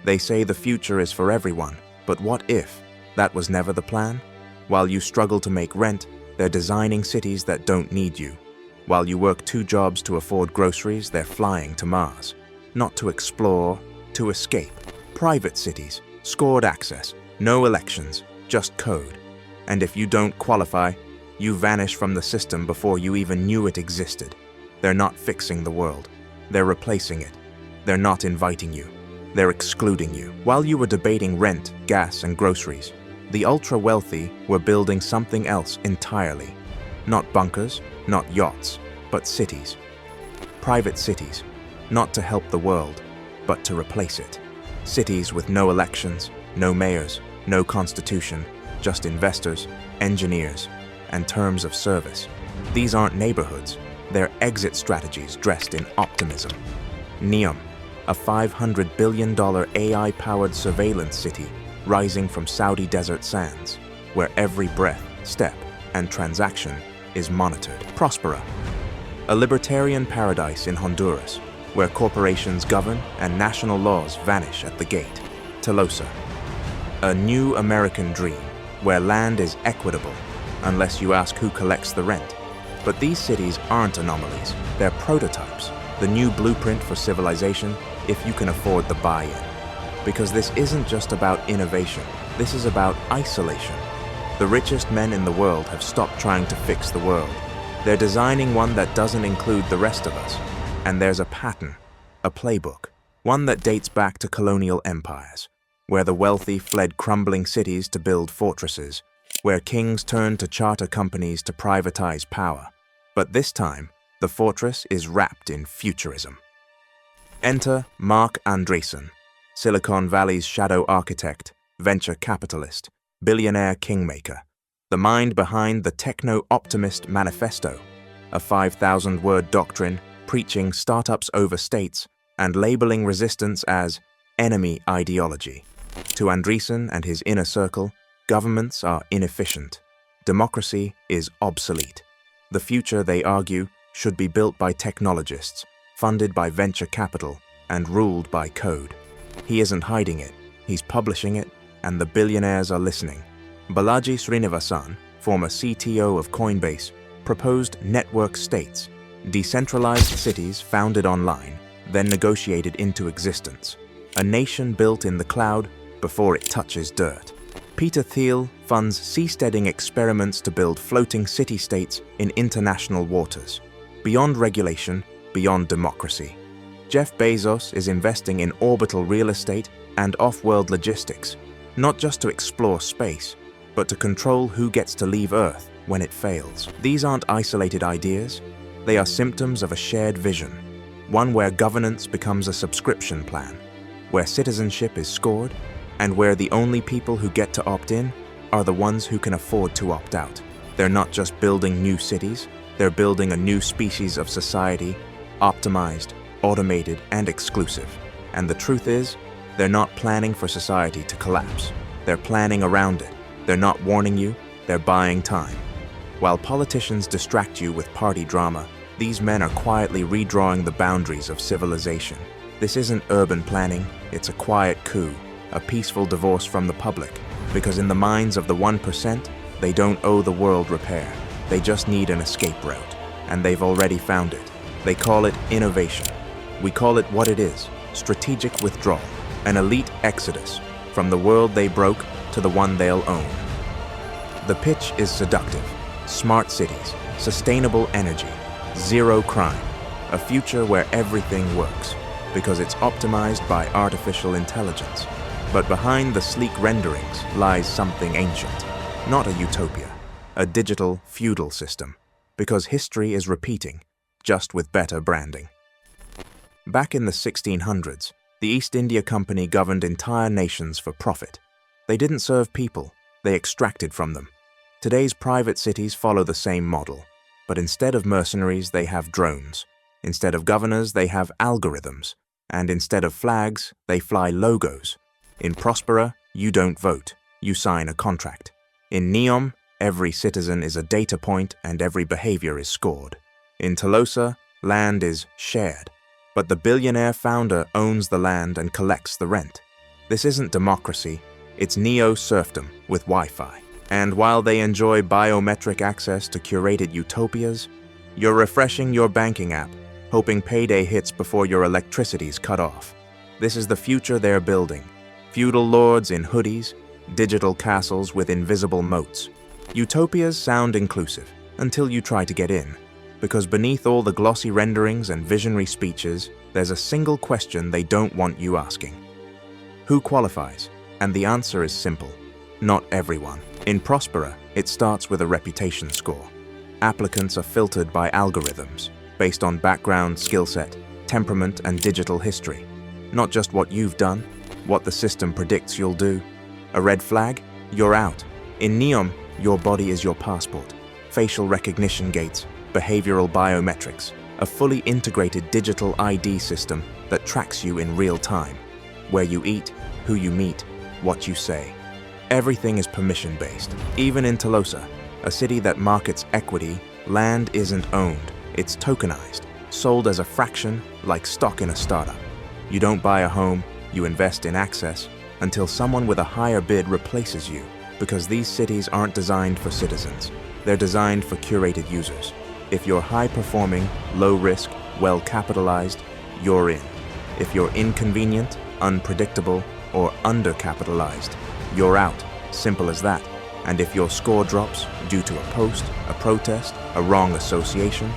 They say the future is for everyone, but what if that was never the plan? While you struggle to make rent, they're designing cities that don't need you. While you work 2 jobs to afford groceries, they're flying to Mars. Not to explore, to escape. Private cities, scored access, no elections, just code. And if you don't qualify, you vanish from the system before you even knew it existed. They're not fixing the world. They're replacing it. They're not inviting you. They're excluding you. While you were debating rent, gas, and groceries, the ultra-wealthy were building something else entirely. Not bunkers, not yachts, but cities. Private cities, not to help the world, but to replace it. Cities with no elections, no mayors, no constitution, just investors, engineers, and terms of service. These aren't neighborhoods, they're exit strategies dressed in optimism. NEOM, a $500 billion AI-powered surveillance city rising from Saudi desert sands, where every breath, step, and transaction is monitored. Prospera, a libertarian paradise in Honduras, where corporations govern and national laws vanish at the gate. Telosa, a new American dream, where land is equitable, unless you ask who collects the rent. But these cities aren't anomalies, they're prototypes, the new blueprint for civilization if you can afford the buy-in. Because this isn't just about innovation, this is about isolation. The richest men in the world have stopped trying to fix the world. They're designing one that doesn't include the rest of us. And there's a pattern, a playbook, one that dates back to colonial empires, where the wealthy fled crumbling cities to build fortresses, where kings turned to charter companies to privatize power. But this time, the fortress is wrapped in futurism. Enter Mark Andreessen, Silicon Valley's shadow architect, venture capitalist, billionaire kingmaker, the mind behind the Techno-Optimist Manifesto, a 5,000-word doctrine preaching startups over states and labeling resistance as enemy ideology. To Andreessen and his inner circle, governments are inefficient. Democracy is obsolete. The future, they argue, should be built by technologists, funded by venture capital, and ruled by code. He isn't hiding it, he's publishing it, and the billionaires are listening. Balaji Srinivasan, former CTO of Coinbase, proposed network states, decentralized cities founded online, then negotiated into existence. A nation built in the cloud before it touches dirt. Peter Thiel funds seasteading experiments to build floating city-states in international waters. Beyond regulation, beyond democracy. Jeff Bezos is investing in orbital real estate and off-world logistics, not just to explore space, but to control who gets to leave Earth when it fails. These aren't isolated ideas. They are symptoms of a shared vision, one where governance becomes a subscription plan, where citizenship is scored, and where the only people who get to opt in are the ones who can afford to opt out. They're not just building new cities, they're building a new species of society, optimized, automated, and exclusive. And the truth is, they're not planning for society to collapse. They're planning around it. They're not warning you, they're buying time. While politicians distract you with party drama, these men are quietly redrawing the boundaries of civilization. This isn't urban planning, it's a quiet coup, a peaceful divorce from the public, because in the minds of the 1%, they don't owe the world repair. They just need an escape route, and they've already found it. They call it innovation. We call it what it is, strategic withdrawal, an elite exodus from the world they broke to the one they'll own. The pitch is seductive. Smart cities, sustainable energy, zero crime, a future where everything works, because it's optimized by artificial intelligence. But behind the sleek renderings lies something ancient, not a utopia, a digital feudal system, because history is repeating, just with better branding. Back in the 1600s, the East India Company governed entire nations for profit. They didn't serve people, they extracted from them. Today's private cities follow the same model, but instead of mercenaries, they have drones. Instead of governors, they have algorithms. And instead of flags, they fly logos. In Prospera, you don't vote, you sign a contract. In NEOM, every citizen is a data point and every behavior is scored. In Telosa, land is shared, but the billionaire founder owns the land and collects the rent. This isn't democracy, it's neo-serfdom with Wi-Fi. And while they enjoy biometric access to curated utopias, you're refreshing your banking app, hoping payday hits before your electricity's cut off. This is the future they're building. Feudal lords in hoodies, digital castles with invisible moats. Utopias sound inclusive until you try to get in, because beneath all the glossy renderings and visionary speeches, there's a single question they don't want you asking. Who qualifies? And the answer is simple. Not everyone. In Prospera, it starts with a reputation score. Applicants are filtered by algorithms, based on background, skill set, temperament, and digital history. Not just what you've done, what the system predicts you'll do. A red flag? You're out. In NEOM, your body is your passport. Facial recognition gates, behavioral biometrics, a fully integrated digital ID system that tracks you in real time. Where you eat, who you meet, what you say. Everything is permission-based. Even in Telosa, a city that markets equity, land isn't owned. It's tokenized, sold as a fraction, like stock in a startup. You don't buy a home, you invest in access, until someone with a higher bid replaces you, because these cities aren't designed for citizens. They're designed for curated users. If you're high-performing, low-risk, well-capitalized, you're in. If you're inconvenient, unpredictable, or undercapitalized, you're out. Simple as that. And if your score drops due to a post, a protest, a wrong association,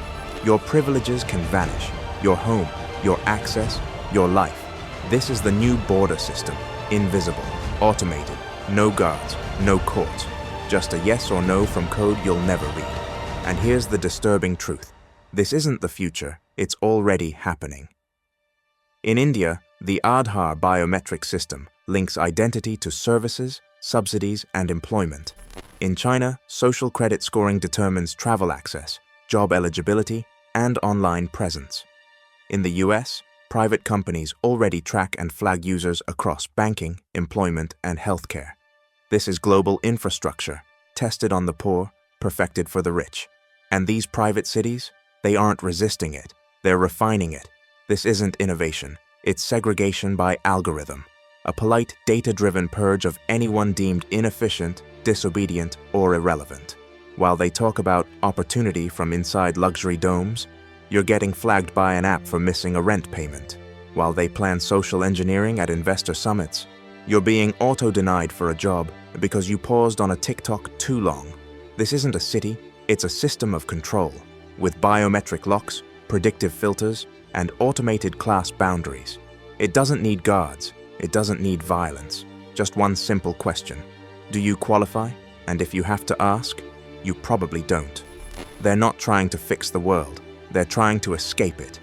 your privileges can vanish. Your home, your access, your life. This is the new border system. Invisible, automated, no guards, no courts. Just a yes or no from code you'll never read. And here's the disturbing truth. This isn't the future, it's already happening. In India, the Aadhaar biometric system links identity to services, subsidies, and employment. In China, social credit scoring determines travel access, job eligibility, and online presence. In the US, private companies already track and flag users across banking, employment, and healthcare. This is global infrastructure, tested on the poor, perfected for the rich. And these private cities, they aren't resisting it, they're refining it. This isn't innovation, it's segregation by algorithm. A polite, data-driven purge of anyone deemed inefficient, disobedient, or irrelevant. While they talk about opportunity from inside luxury domes, you're getting flagged by an app for missing a rent payment. While they plan social engineering at investor summits, you're being auto-denied for a job because you paused on a TikTok too long. This isn't a city, it's a system of control, with biometric locks, predictive filters, and automated class boundaries. It doesn't need guards. It doesn't need violence. Just one simple question. Do you qualify? And if you have to ask, you probably don't. They're not trying to fix the world. They're trying to escape it.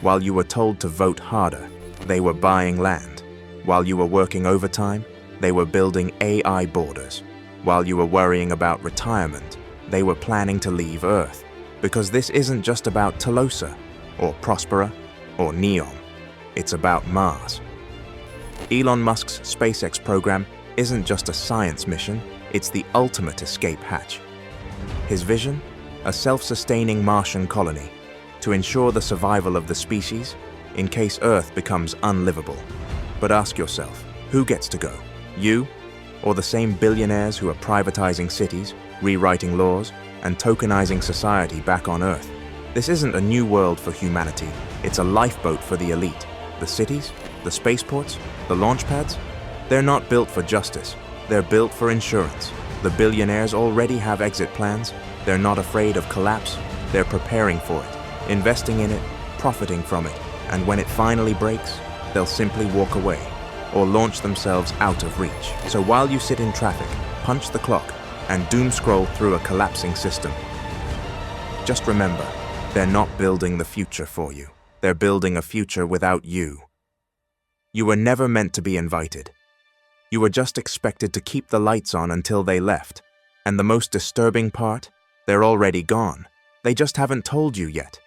While you were told to vote harder, they were buying land. While you were working overtime, they were building AI borders. While you were worrying about retirement, they were planning to leave Earth. Because this isn't just about Telosa, or Prospera, or NEOM. It's about Mars. Elon Musk's SpaceX program isn't just a science mission, it's the ultimate escape hatch. His vision? A self-sustaining Martian colony to ensure the survival of the species in case Earth becomes unlivable. But ask yourself, who gets to go? You? Or the same billionaires who are privatizing cities, rewriting laws, and tokenizing society back on Earth? This isn't a new world for humanity, it's a lifeboat for the elite. The cities? The spaceports? The launch pads? They're not built for justice. They're built for insurance. The billionaires already have exit plans. They're not afraid of collapse. They're preparing for it, investing in it, profiting from it. And when it finally breaks, they'll simply walk away or launch themselves out of reach. So while you sit in traffic, punch the clock, and doom scroll through a collapsing system, just remember, they're not building the future for you. They're building a future without you. You were never meant to be invited. You were just expected to keep the lights on until they left. And the most disturbing part? They're already gone. They just haven't told you yet.